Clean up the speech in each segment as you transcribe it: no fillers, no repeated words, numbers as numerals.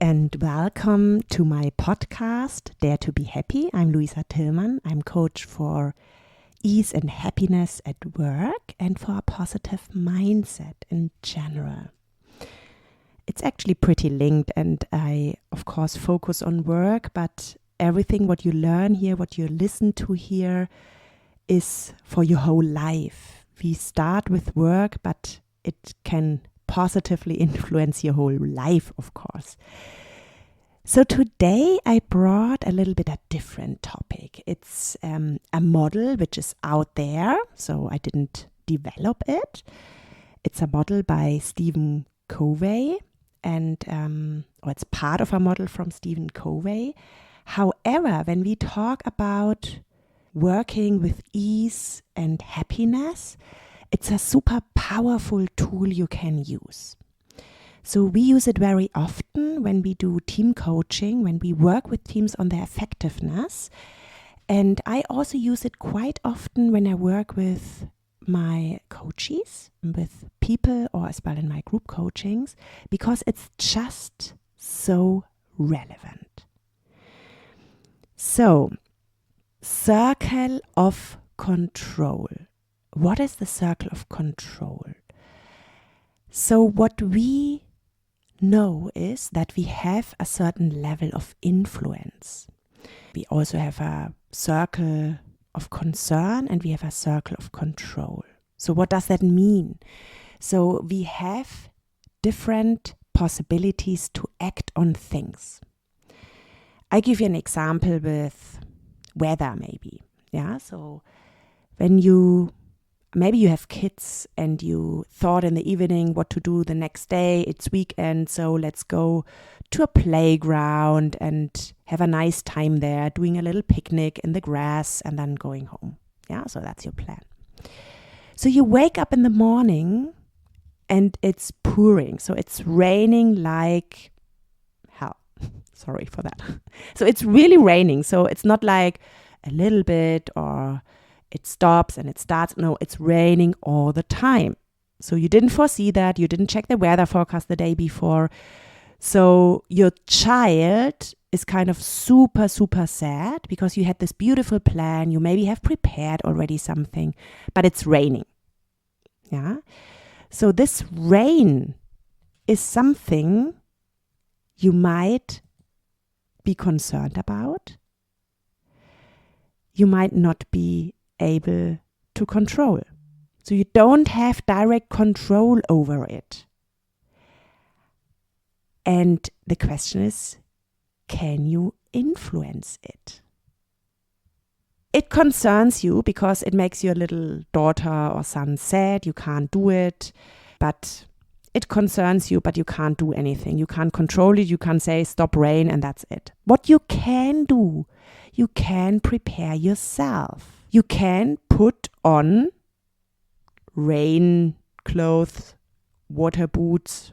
and welcome to my podcast, Dare to be Happy. I'm Luisa. I'm coach for ease and happiness at work and for a positive mindset in general. It's actually pretty linked, and I, of course, focus on work, but everything what you learn here, what you listen to here is for your whole life. We start with work, but it can positively influence your whole life, of course. So today I brought a little bit a different topic. It's a model which is out there, so I didn't develop it. It's a model by Stephen Covey, and it's part of a model from Stephen Covey. However, when we talk about working with ease and happiness, it's a super powerful tool you can use. So we use it very often when we do team coaching, when we work with teams on their effectiveness. And I also use it quite often when I work with my coaches, with people, or as well in my group coachings, because it's just so relevant. So, circle of control. What is the circle of control? So what we know is that we have a certain level of influence. We also have a circle of concern and we have a circle of control. So what does that mean? So we have different possibilities to act on things. I give you an example with weather maybe. Yeah, so maybe you have kids and you thought in the evening what to do the next day. It's weekend, so let's go to a playground and have a nice time there, doing a little picnic in the grass and then going home. Yeah, so that's your plan. So you wake up in the morning and it's pouring. So it's raining like hell. Sorry for that. So it's really raining. So it's not like a little bit or it stops and it starts. No, it's raining all the time. So you didn't foresee that. You didn't check the weather forecast the day before. So your child is kind of super, super sad because you had this beautiful plan. You maybe have prepared already something, but it's raining. Yeah. So this rain is something you might be concerned about. You might not be able to control. So you don't have direct control over it. And the question is, can you influence it? It concerns you because it makes your little daughter or son sad. You can't do it, but it concerns you, but you can't do anything. You can't control it. You can't say stop rain and that's it. What you can do, you can prepare yourself. You can put on rain clothes, water boots,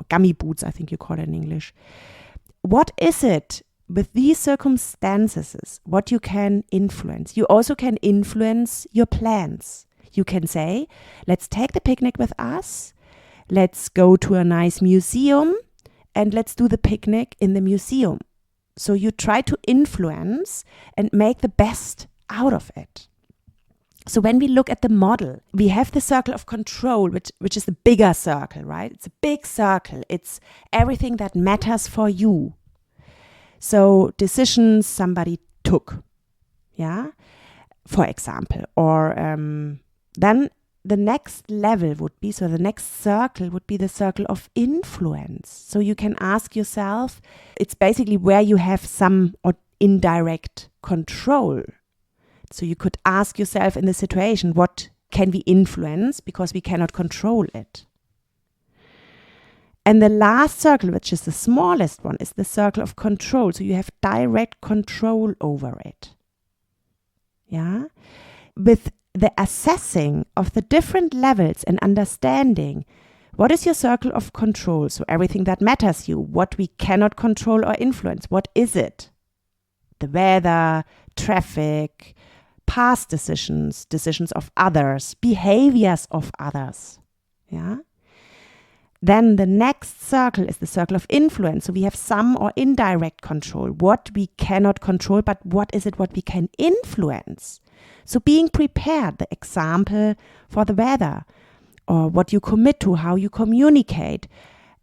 gummy boots, I think you call it in English. What is it with these circumstances, what you can influence? You also can influence your plans. You can say, let's take the picnic with us, let's go to a nice museum, and let's do the picnic in the museum. So you try to influence and make the best out of it. So when we look at the model, we have the circle of control, which is the bigger circle, right? It's a big circle. It's everything that matters for you. So decisions somebody took, yeah, for example. Or then the next level would be, so the next circle would be the circle of influence. So you can ask yourself, it's basically where you have some or indirect control. So you could ask yourself in the situation, what can we influence because we cannot control it? And the last circle, which is the smallest one, is the circle of control. So you have direct control over it. Yeah? With the assessing of the different levels and understanding, what is your circle of control? So everything that matters you, what we cannot control or influence, what is it? The weather, traffic, past decisions of others, behaviors of others. Yeah. Then the next circle is the circle of influence. So we have some or indirect control, what we cannot control, but what is it what we can influence? So being prepared, the example for the weather, or what you commit to, how you communicate,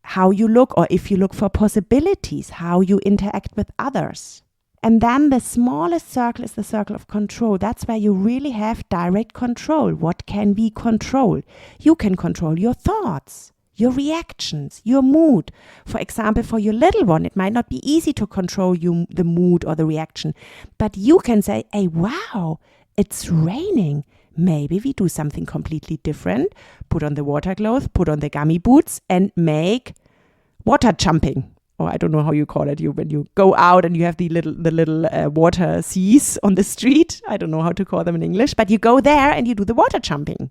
how you look, or if you look for possibilities, how you interact with others. And then the smallest circle is the circle of control. That's where you really have direct control. What can we control? You can control your thoughts, your reactions, your mood. For example, for your little one, it might not be easy to control the mood or the reaction, but you can say, hey, wow, it's raining. Maybe we do something completely different. Put on the water clothes, put on the gummy boots, and make water jumping. Or I don't know how you call it. When you go out and you have the little water seas on the street. I don't know how to call them in English. But you go there and you do the water jumping.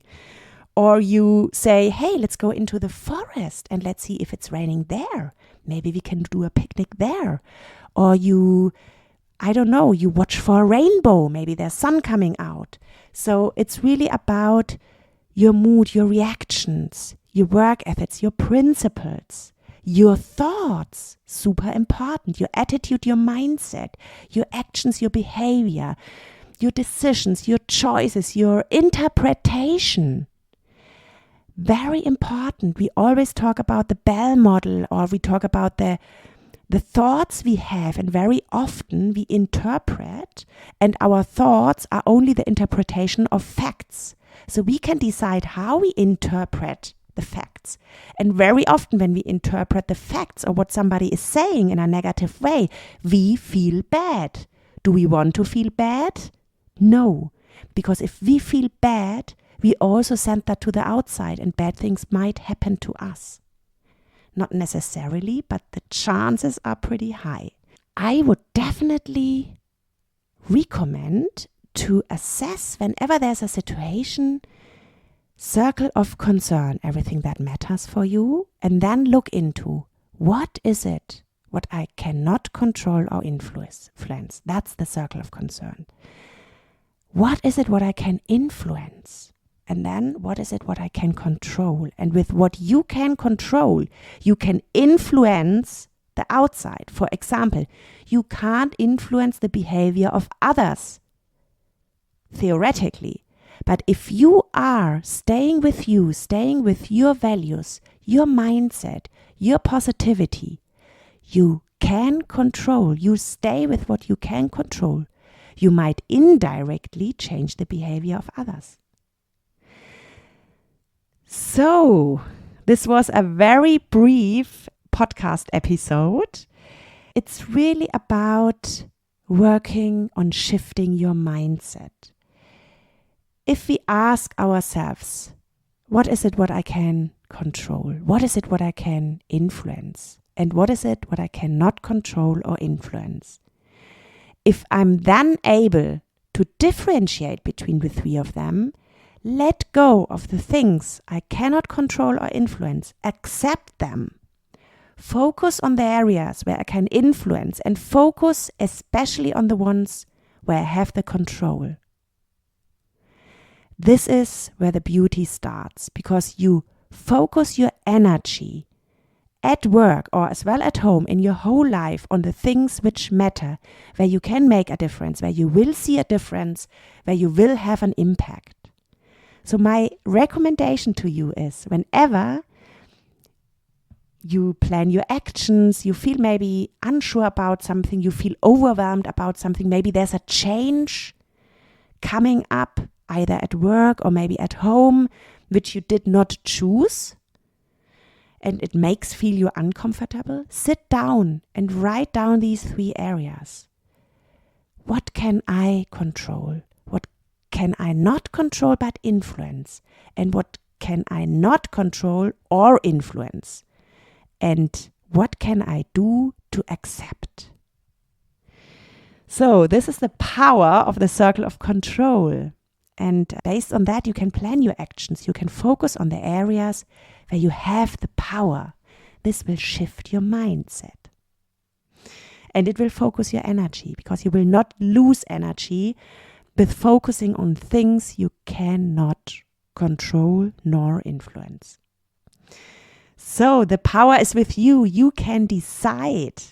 Or you say, hey, let's go into the forest and let's see if it's raining there. Maybe we can do a picnic there. Or you watch for a rainbow. Maybe there's sun coming out. So it's really about your mood, your reactions, your work ethics, your principles, your thoughts, super important, your attitude, your mindset, your actions, your behavior, your decisions, your choices, your interpretation. Very important. We always talk about the Bell model, or we talk about the thoughts we have, and very often we interpret, and our thoughts are only the interpretation of facts. So we can decide how we interpret the facts. And very often when we interpret the facts or what somebody is saying in a negative way, we feel bad. Do we want to feel bad? No. Because if we feel bad, we also send that to the outside, and bad things might happen to us. Not necessarily, but the chances are pretty high. I would definitely recommend to assess whenever there's a situation, circle of concern, everything that matters for you, and then look into what is it what I cannot control or influence. That's the circle of concern. What is it what I can influence? And then what is it what I can control? And with what you can control, you can influence the outside. For example, you can't influence the behavior of others, theoretically. But if you are staying with your values, your mindset, your positivity, you can control. You stay with what you can control. You might indirectly change the behavior of others. So, this was a very brief podcast episode. It's really about working on shifting your mindset. If we ask ourselves, what is it what I can control? What is it what I can influence? And what is it what I cannot control or influence? If I'm then able to differentiate between the three of them, let go of the things I cannot control or influence, accept them. Focus on the areas where I can influence, and focus especially on the ones where I have the control. This is where the beauty starts, because you focus your energy at work or as well at home in your whole life on the things which matter, where you can make a difference, where you will see a difference, where you will have an impact. So my recommendation to you is, whenever you plan your actions, you feel maybe unsure about something, you feel overwhelmed about something, maybe there's a change coming up either at work or maybe at home, which you did not choose, and it makes feel you uncomfortable, sit down and write down these three areas. What can I control? What can I not control but influence? And what can I not control or influence? And what can I do to accept? So this is the power of the circle of control. And based on that, you can plan your actions. You can focus on the areas where you have the power. This will shift your mindset. And it will focus your energy, because you will not lose energy with focusing on things you cannot control nor influence. So the power is with you. You can decide,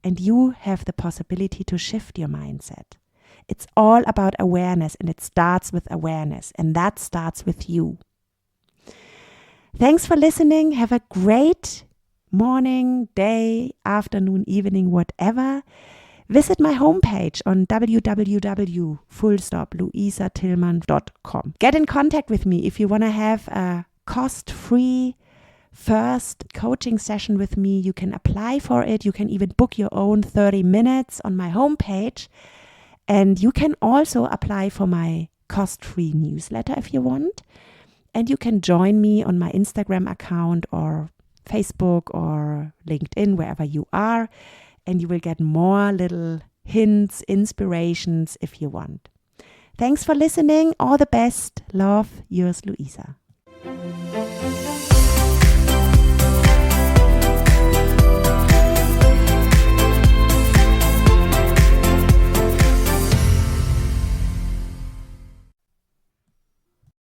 and you have the possibility to shift your mindset. It's all about awareness, and it starts with awareness, and that starts with you. Thanks for listening. Have a great morning, day, afternoon, evening, whatever. Visit my homepage on www.luisatillmann.com. Get in contact with me if you want to have a cost-free first coaching session with me. You can apply for it. You can even book your own 30 minutes on my homepage. And you can also apply for my cost-free newsletter if you want. And you can join me on my Instagram account or Facebook or LinkedIn, wherever you are. And you will get more little hints, inspirations if you want. Thanks for listening. All the best. Love, yours, Luisa.